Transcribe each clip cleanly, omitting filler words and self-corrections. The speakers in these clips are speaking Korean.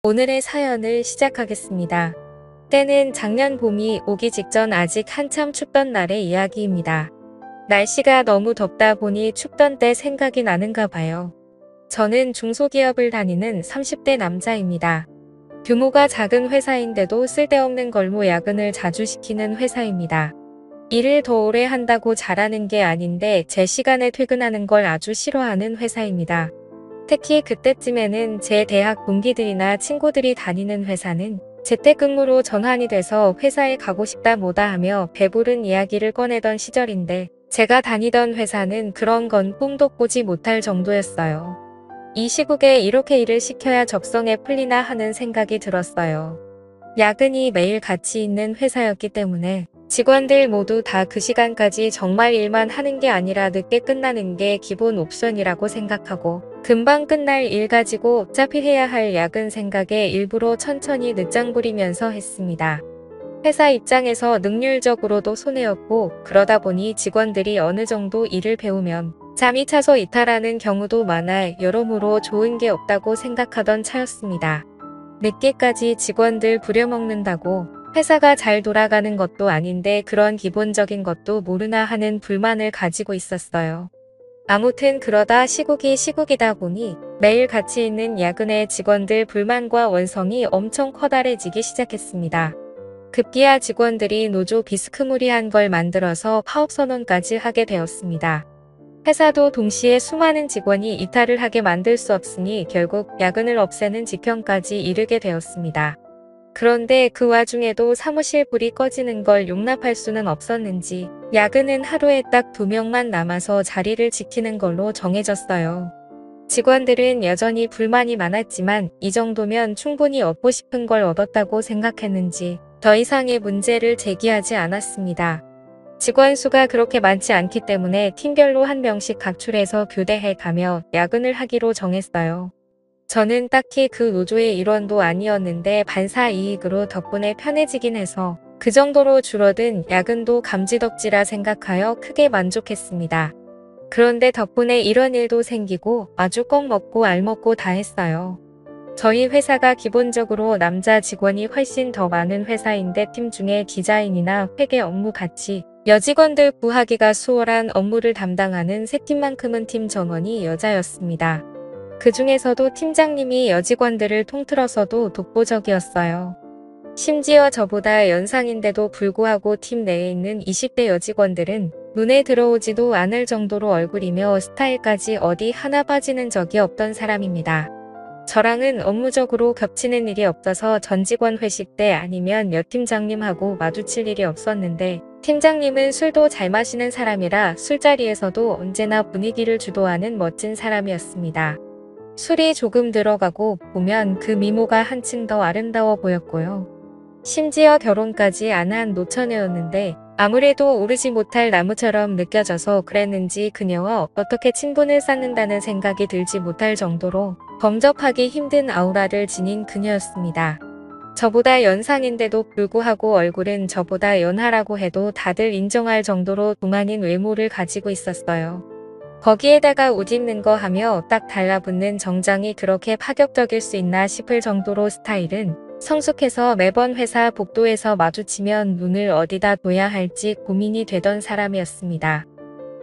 오늘의 사연을 시작하겠습니다. 때는 작년 봄이 오기 직전 아직 한참 춥던 날의 이야기입니다. 날씨가 너무 덥다 보니 춥던 때 생각이 나는가 봐요. 저는 중소기업을 다니는 30대 남자입니다. 규모가 작은 회사인데도 쓸데없는 걸로 야근을 자주 시키는 회사입니다. 일을 더 오래 한다고 잘하는 게 아닌데 제 시간에 퇴근하는 걸 아주 싫어하는 회사입니다. 특히 그때쯤에는 제 대학 동기들이나 친구들이 다니는 회사는 재택근무로 전환이 돼서 회사에 가고 싶다 뭐다 하며 배부른 이야기를 꺼내던 시절인데 제가 다니던 회사는 그런 건 꿈도 꾸지 못할 정도였어요. 이 시국에 이렇게 일을 시켜야 적성에 풀리나 하는 생각이 들었어요. 야근이 매일 같이 있는 회사였기 때문에 직원들 모두 다 그 시간까지 정말 일만 하는 게 아니라 늦게 끝나는 게 기본 옵션이라고 생각하고 금방 끝날 일 가지고 어차피 해야 할 야근 생각에 일부러 천천히 늦장 부리면서 했습니다. 회사 입장에서 능률적으로도 손해였고 그러다 보니 직원들이 어느 정도 일을 배우면 잠이 차서 이탈하는 경우도 많아 여러모로 좋은 게 없다고 생각하던 차였습니다. 늦게까지 직원들 부려먹는다고 회사가 잘 돌아가는 것도 아닌데 그런 기본적인 것도 모르나 하는 불만을 가지고 있었어요. 아무튼 그러다 시국이다 보니 매일 같이 있는 야근에 직원들 불만과 원성이 엄청 커다래지기 시작했습니다. 급기야 직원들이 노조 비스크무리한 걸 만들어서 파업선언까지 하게 되었습니다. 회사도 동시에 수많은 직원이 이탈을 하게 만들 수 없으니 결국 야근을 없애는 지경까지 이르게 되었습니다. 그런데 그 와중에도 사무실 불이 꺼지는 걸 용납할 수는 없었는지 야근은 하루에 딱 2명만 남아서 자리를 지키는 걸로 정해졌어요. 직원들은 여전히 불만이 많았지만 이 정도면 충분히 얻고 싶은 걸 얻었다고 생각했는지 더 이상의 문제를 제기하지 않았습니다. 직원 수가 그렇게 많지 않기 때문에 팀별로 한 명씩 각출해서 교대해 가며 야근을 하기로 정했어요. 저는 딱히 그 노조의 일원도 아니었는데 반사 이익으로 덕분에 편해지긴 해서 그 정도로 줄어든 야근도 감지덕지라 생각하여 크게 만족했습니다. 그런데 덕분에 이런 일도 생기고 아주 껌 먹고 알 먹고 다 했어요. 저희 회사가 기본적으로 남자 직원이 훨씬 더 많은 회사인데 팀 중에 디자인이나 회계 업무 같이 여직원들 구하기가 수월한 업무를 담당하는 세 팀만큼은 팀 전원이 여자였습니다. 그 중에서도 팀장님이 여직원들을 통틀어서도 독보적이었어요. 심지어 저보다 연상인데도 불구하고 팀 내에 있는 20대 여직원들은 눈에 들어오지도 않을 정도로 얼굴이며 스타일까지 어디 하나 빠지는 적이 없던 사람입니다. 저랑은 업무적으로 겹치는 일이 없어서 전 직원 회식 때 아니면 여 팀장님하고 마주칠 일이 없었는데 팀장님은 술도 잘 마시는 사람이라 술자리에서도 언제나 분위기를 주도하는 멋진 사람이었습니다. 술이 조금 들어가고 보면 그 미모가 한층 더 아름다워 보였고요. 심지어 결혼까지 안 한 노처녀였는데 아무래도 오르지 못할 나무처럼 느껴져서 그랬는지 그녀와 어떻게 친분을 쌓는다는 생각이 들지 못할 정도로 범접하기 힘든 아우라를 지닌 그녀였습니다. 저보다 연상인데도 불구하고 얼굴은 저보다 연하라고 해도 다들 인정할 정도로 동안인 외모를 가지고 있었어요. 거기에다가 옷 입는 거 하며 딱 달라붙는 정장이 그렇게 파격적일 수 있나 싶을 정도로 스타일은 성숙해서 매번 회사 복도에서 마주치면 눈을 어디다 둬야 할지 고민이 되던 사람이었습니다.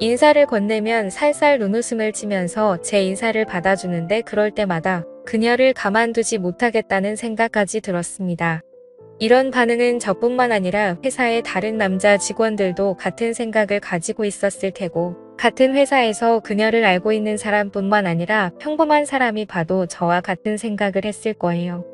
인사를 건네면 살살 눈웃음을 치면서 제 인사를 받아주는데 그럴 때마다 그녀를 가만두지 못하겠다는 생각까지 들었습니다. 이런 반응은 저뿐만 아니라 회사의 다른 남자 직원들도 같은 생각을 가지고 있었을 테고 같은 회사에서 그녀를 알고 있는 사람뿐만 아니라 평범한 사람이 봐도 저와 같은 생각을 했을 거예요.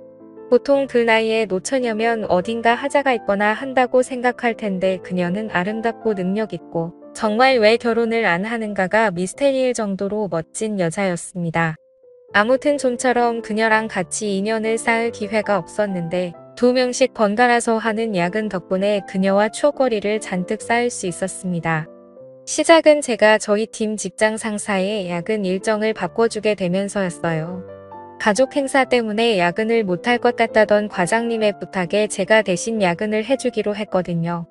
보통 그 나이에 노처녀면 어딘가 하자가 있거나 한다고 생각할 텐데 그녀는 아름답고 능력 있고 정말 왜 결혼을 안 하는가가 미스테리일 정도로 멋진 여자였습니다. 아무튼 좀처럼 그녀랑 같이 인연을 쌓을 기회가 없었는데 2명씩 번갈아서 하는 야근 덕분에 그녀와 추억거리를 잔뜩 쌓을 수 있었습니다. 시작은 제가 저희 팀 직장 상사의 야근 일정을 바꿔주게 되면서였어요. 가족 행사 때문에 야근을 못할 것 같다던 과장님의 부탁에 제가 대신 야근을 해주기로 했거든요.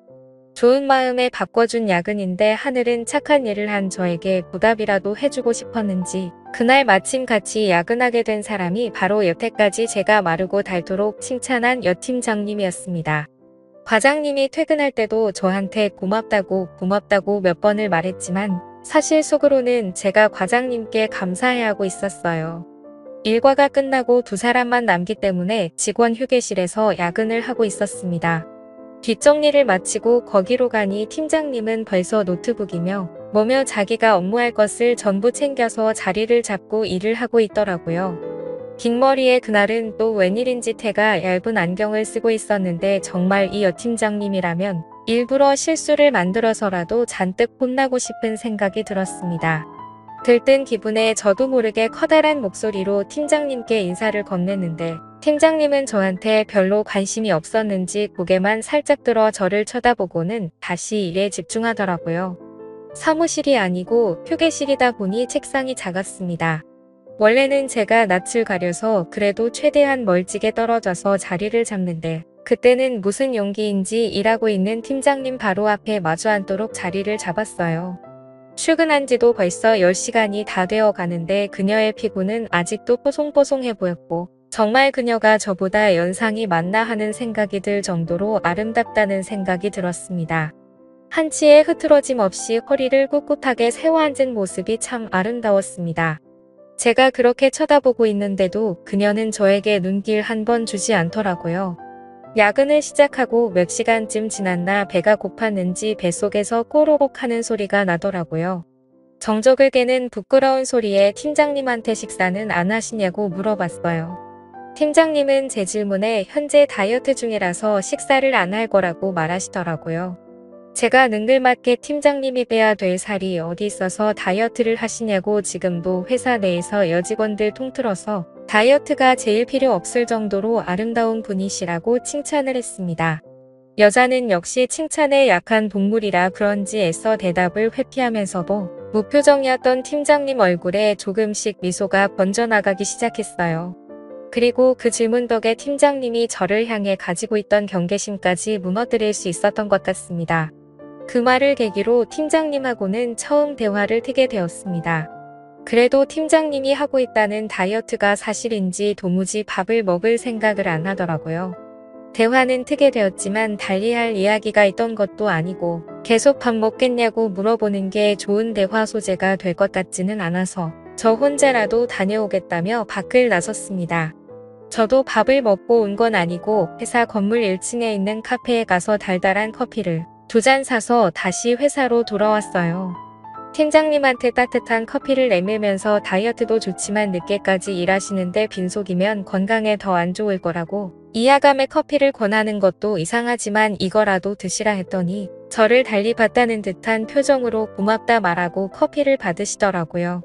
좋은 마음에 바꿔준 야근인데 하늘은 착한 일을 한 저에게 보답이라도 해주고 싶었는지 그날 마침 같이 야근하게 된 사람이 바로 여태까지 제가 마르고 닳도록 칭찬한 여 팀장님이었습니다. 과장님이 퇴근할 때도 저한테 고맙다고 몇 번을 말했지만 사실 속으로는 제가 과장님께 감사해하고 있었어요. 일과가 끝나고 두 사람만 남기 때문에 직원 휴게실에서 야근을 하고 있었습니다. 뒷정리를 마치고 거기로 가니 팀장님은 벌써 노트북이며 뭐며 자기가 업무할 것을 전부 챙겨서 자리를 잡고 일을 하고 있더라고요. 긴 머리에 그날은 또 웬일인지 태가 얇은 안경을 쓰고 있었는데 정말 이 여팀장님이라면 일부러 실수를 만들어서라도 잔뜩 혼나고 싶은 생각이 들었습니다. 들뜬 기분에 저도 모르게 커다란 목소리로 팀장님께 인사를 건넸는데 팀장님은 저한테 별로 관심이 없었는지 고개만 살짝 들어 저를 쳐다보고는 다시 일에 집중하더라고요. 사무실이 아니고 휴게실이다 보니 책상이 작았습니다. 원래는 제가 낯을 가려서 그래도 최대한 멀찍이 떨어져서 자리를 잡는데 그때는 무슨 용기인지 일하고 있는 팀장님 바로 앞에 마주 앉도록 자리를 잡았어요. 출근한 지도 벌써 10시간이 다 되어 가는데 그녀의 피부는 아직도 뽀송뽀송해 보였고 정말 그녀가 저보다 연상이 많나 하는 생각이 들 정도로 아름답다는 생각이 들었습니다. 한치의 흐트러짐 없이 허리를 꿋꿋하게 세워 앉은 모습이 참 아름다웠습니다. 제가 그렇게 쳐다보고 있는데도 그녀는 저에게 눈길 한 번 주지 않더라고요. 야근을 시작하고 몇 시간쯤 지났나 배가 고팠는지 뱃속에서 꼬르륵 하는 소리가 나더라고요. 정적을 깨는 부끄러운 소리에 팀장님한테 식사는 안 하시냐고 물어봤어요. 팀장님은 제 질문에 현재 다이어트 중이라서 식사를 안 할 거라고 말하시더라고요. 제가 능글맞게 팀장님이 빼야 될 살이 어디 있어서 다이어트를 하시냐고 지금도 회사 내에서 여직원들 통틀어서 다이어트가 제일 필요 없을 정도로 아름다운 분이시라고 칭찬을 했습니다. 여자는 역시 칭찬에 약한 동물이라 그런지 애써 대답을 회피하면서도 무표정이었던 팀장님 얼굴에 조금씩 미소가 번져나가기 시작했어요. 그리고 그 질문 덕에 팀장님이 저를 향해 가지고 있던 경계심까지 무너뜨릴 수 있었던 것 같습니다. 그 말을 계기로 팀장님하고는 처음 대화를 트게 되었습니다. 그래도 팀장님이 하고 있다는 다이어트가 사실인지 도무지 밥을 먹을 생각을 안 하더라고요. 대화는 트게 되었지만 달리할 이야기가 있던 것도 아니고 계속 밥 먹겠냐고 물어보는 게 좋은 대화 소재가 될 것 같지는 않아서 저 혼자라도 다녀오겠다며 밖을 나섰습니다. 저도 밥을 먹고 온 건 아니고 회사 건물 1층에 있는 카페에 가서 달달한 커피를 2잔 사서 다시 회사로 돌아왔어요. 팀장님한테 따뜻한 커피를 내밀면서 다이어트도 좋지만 늦게까지 일하시는데 빈속이면 건강에 더 안 좋을 거라고 이하감에 커피를 권하는 것도 이상하지만 이거라도 드시라 했더니 저를 달리 봤다는 듯한 표정으로 고맙다 말하고 커피를 받으시더라고요.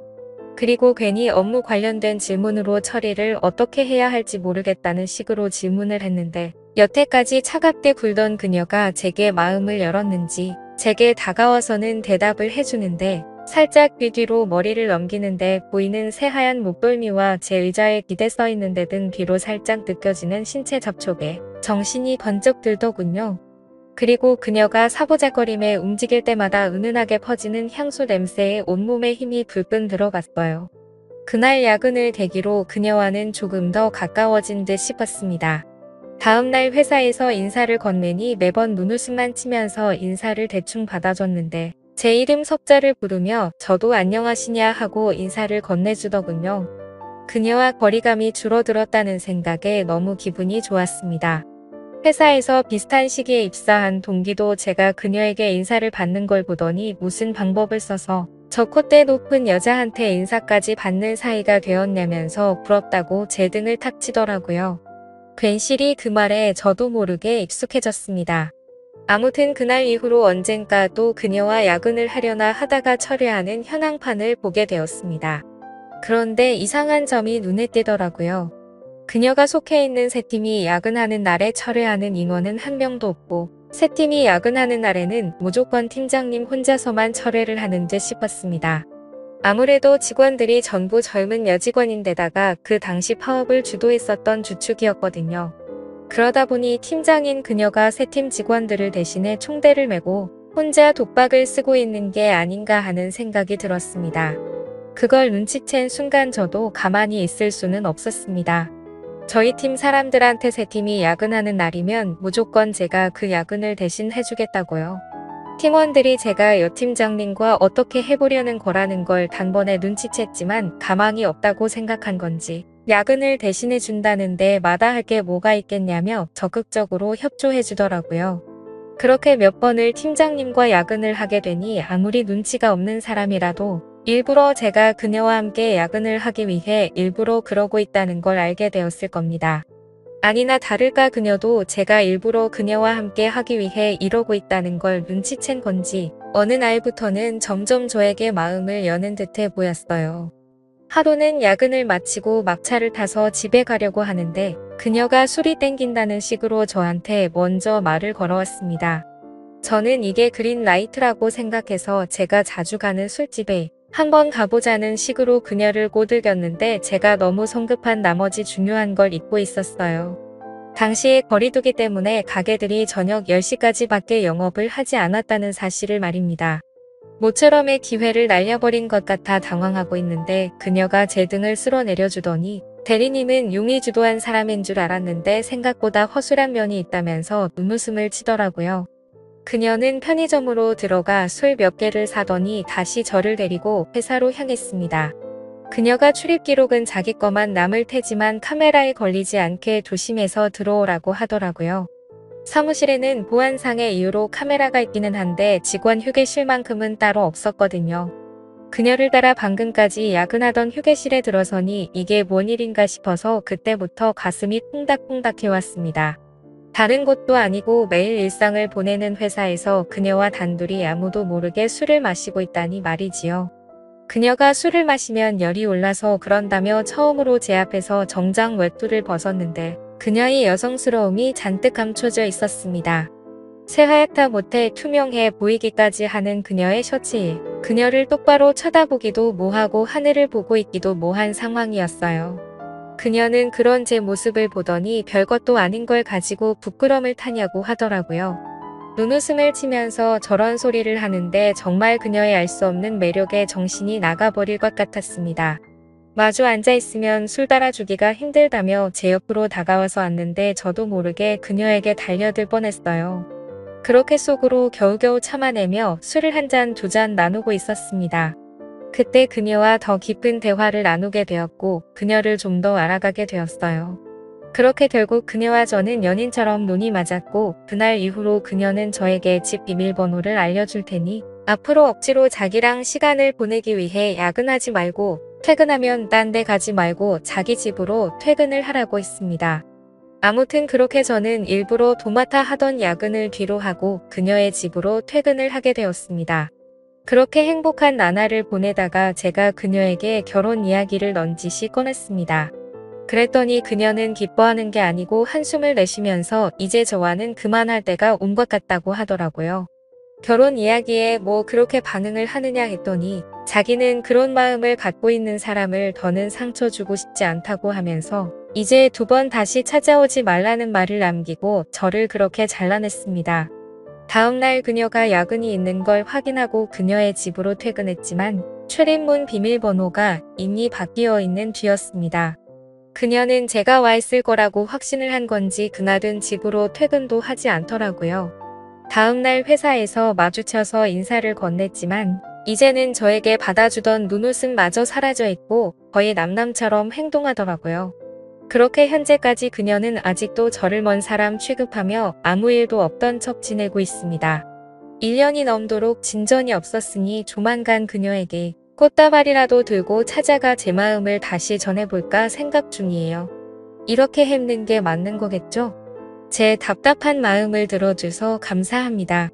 그리고 괜히 업무 관련된 질문으로 처리를 어떻게 해야 할지 모르겠다는 식으로 질문을 했는데 여태까지 차갑게 굴던 그녀가 제게 마음을 열었는지 제게 다가와서는 대답을 해주는데 살짝 귀 뒤로 머리를 넘기는데 보이는 새하얀 목덜미와 제 의자에 기대 써있는 데 등 뒤로 살짝 느껴지는 신체 접촉에 정신이 번쩍 들더군요. 그리고 그녀가 사부작거림에 움직일 때마다 은은하게 퍼지는 향수 냄새에 온몸에 힘이 불끈 들어갔어요. 그날 야근을 계기로 그녀와는 조금 더 가까워진 듯 싶었습니다. 다음날 회사에서 인사를 건네니 매번 눈웃음만 치면서 인사를 대충 받아줬는데 제 이름 석자를 부르며 저도 안녕하시냐 하고 인사를 건네주더군요. 그녀와 거리감이 줄어들었다는 생각에 너무 기분이 좋았습니다. 회사에서 비슷한 시기에 입사한 동기도 제가 그녀에게 인사를 받는 걸 보더니 무슨 방법을 써서 저 콧대 높은 여자한테 인사까지 받는 사이가 되었냐면서 부럽다고 제 등을 탁 치더라고요. 괜시리 그 말에 저도 모르게 익숙해졌습니다. 아무튼 그날 이후로 언젠가 또 그녀와 야근을 하려나 하다가 철회하는 현황판을 보게 되었습니다. 그런데 이상한 점이 눈에 띄더라고요. 그녀가 속해 있는 세 팀이 야근하는 날에 철회하는 인원은 한 명도 없고 세 팀이 야근하는 날에는 무조건 팀장님 혼자서만 철회를 하는 듯 싶었습니다. 아무래도 직원들이 전부 젊은 여직원인데다가 그 당시 파업을 주도했었던 주축이었거든요. 그러다 보니 팀장인 그녀가 새 팀 직원들을 대신해 총대를 메고 혼자 독박을 쓰고 있는 게 아닌가 하는 생각이 들었습니다. 그걸 눈치챈 순간 저도 가만히 있을 수는 없었습니다. 저희 팀 사람들한테 새 팀이 야근하는 날이면 무조건 제가 그 야근을 대신 해주겠다고요. 팀원들이 제가 여 팀장님과 어떻게 해보려는 거라는 걸 단번에 눈치챘지만 가망이 없다고 생각한 건지 야근을 대신해 준다는데 마다할 게 뭐가 있겠냐며 적극적으로 협조해 주더라고요. 그렇게 몇 번을 팀장님과 야근을 하게 되니 아무리 눈치가 없는 사람이라도 일부러 제가 그녀와 함께 야근을 하기 위해 일부러 그러고 있다는 걸 알게 되었을 겁니다. 아니나 다를까 그녀도 제가 일부러 그녀와 함께 하기 위해 이러고 있다는 걸 눈치챈 건지 어느 날부터는 점점 저에게 마음을 여는 듯해 보였어요. 하루는 야근을 마치고 막차를 타서 집에 가려고 하는데 그녀가 술이 땡긴다는 식으로 저한테 먼저 말을 걸어왔습니다. 저는 이게 그린라이트라고 생각해서 제가 자주 가는 술집에 한번 가보자는 식으로 그녀를 꼬들겼는데 제가 너무 성급한 나머지 중요한 걸 잊고 있었어요. 당시에 거리두기 때문에 가게들이 저녁 10시까지 밖에 영업을 하지 않았다는 사실을 말입니다. 모처럼의 기회를 날려버린 것 같아 당황하고 있는데 그녀가 제 등을 쓸어내려주더니 대리님은 용이 주도한 사람인 줄 알았는데 생각보다 허술한 면이 있다면서 눈웃음을 치더라고요. 그녀는 편의점으로 들어가 술 몇 개를 사더니 다시 저를 데리고 회사로 향했습니다. 그녀가 출입 기록은 자기 거만 남을 테지만 카메라에 걸리지 않게 조심해서 들어오라고 하더라고요. 사무실에는 보안상의 이유로 카메라가 있기는 한데 직원 휴게실만큼은 따로 없었거든요. 그녀를 따라 방금까지 야근하던 휴게실에 들어서니 이게 뭔 일인가 싶어서 그때부터 가슴이 콩닥콩닥 해왔습니다. 다른 곳도 아니고 매일 일상을 보내는 회사에서 그녀와 단둘이 아무도 모르게 술을 마시고 있다니 말이지요. 그녀가 술을 마시면 열이 올라서 그런다며 처음으로 제 앞에서 정장 외투를 벗었는데 그녀의 여성스러움이 잔뜩 감춰져 있었습니다. 새하얗다 못해 투명해 보이기까지 하는 그녀의 셔츠에 그녀를 똑바로 쳐다보기도 뭐하고 하늘을 보고 있기도 뭐한 상황이었어요. 그녀는 그런 제 모습을 보더니 별것도 아닌 걸 가지고 부끄럼을 타냐고 하더라고요. 눈웃음을 치면서 저런 소리를 하는데 정말 그녀의 알 수 없는 매력에 정신이 나가버릴 것 같았습니다. 마주 앉아있으면 술 따라주기가 힘들다며 제 옆으로 다가와서 앉는데 저도 모르게 그녀에게 달려들 뻔했어요. 그렇게 속으로 겨우겨우 참아내며 술을 한 잔 두 잔 나누고 있었습니다. 그때 그녀와 더 깊은 대화를 나누게 되었고 그녀를 좀 더 알아가게 되었어요. 그렇게 결국 그녀와 저는 연인처럼 눈이 맞았고 그날 이후로 그녀는 저에게 집 비밀번호를 알려줄 테니 앞으로 억지로 자기랑 시간을 보내기 위해 야근하지 말고 퇴근하면 딴 데 가지 말고 자기 집으로 퇴근을 하라고 했습니다. 아무튼 그렇게 저는 일부러 도맡아 하던 야근을 뒤로 하고 그녀의 집으로 퇴근을 하게 되었습니다. 그렇게 행복한 나날을 보내다가 제가 그녀에게 결혼 이야기를 넌지시 꺼냈습니다. 그랬더니 그녀는 기뻐하는 게 아니고 한숨을 내쉬면서 이제 저와는 그만할 때가 온 것 같다고 하더라고요. 결혼 이야기에 뭐 그렇게 반응을 하느냐 했더니 자기는 그런 마음을 갖고 있는 사람을 더는 상처 주고 싶지 않다고 하면서 이제 두 번 다시 찾아오지 말라는 말을 남기고 저를 그렇게 잘라냈습니다. 다음날 그녀가 야근이 있는 걸 확인하고 그녀의 집으로 퇴근했지만 출입문 비밀번호가 이미 바뀌어 있는 뒤였습니다. 그녀는 제가 와 있을 거라고 확신을 한 건지 그날은 집으로 퇴근도 하지 않더라고요. 다음날 회사에서 마주쳐서 인사를 건넸지만 이제는 저에게 받아주던 눈웃음마저 사라져 있고 거의 남남처럼 행동하더라고요. 그렇게 현재까지 그녀는 아직도 저를 먼 사람 취급하며 아무 일도 없던 척 지내고 있습니다. 1년이 넘도록 진전이 없었으니 조만간 그녀에게 꽃다발이라도 들고 찾아가 제 마음을 다시 전해볼까 생각 중이에요. 이렇게 heb는 게 맞는 거겠죠? 제 답답한 마음을 들어줘서 감사합니다.